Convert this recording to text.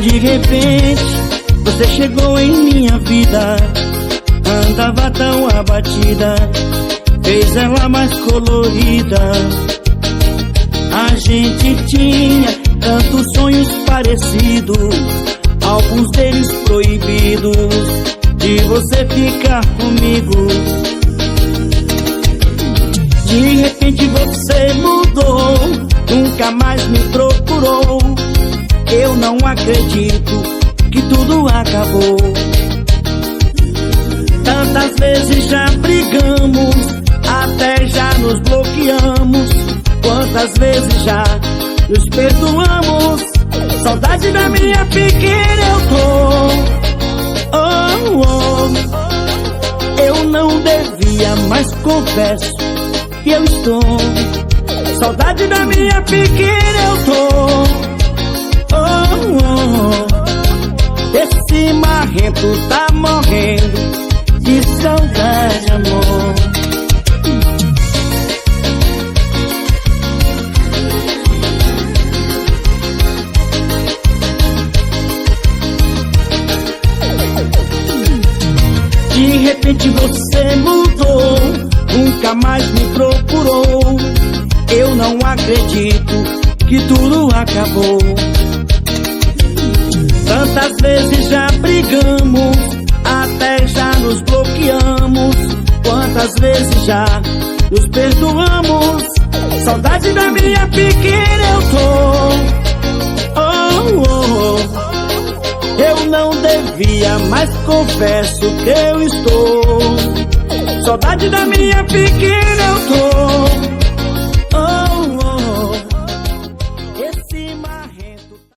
De repente, você chegou em minha vida. Andava tão abatida, fez ela mais colorida. A gente tinha tantos sonhos parecidos, alguns deles proibidos, de você ficar comigo. De repente você mudou, nunca mais me procurou. Eu não acredito que tudo acabou. Tantas vezes já brigamos, até já nos bloqueamos. Quantas vezes já nos perdoamos. Saudade da minha pequena eu tô. Oh, oh. Eu não devia, mas confesso que eu estou. Saudade da minha pequena eu tô. Oh, oh. Esse marrento tá morrendo de saudade, amor. De repente você mudou, nunca mais me procurou. Eu não acredito que tudo acabou. Tantas vezes já brigamos, até já nos bloqueamos. Quantas vezes já nos perdoamos. Saudade da minha pequena eu tô. Oh, oh, oh. Eu não devia, mas confesso que eu estou. Saudade da minha pequena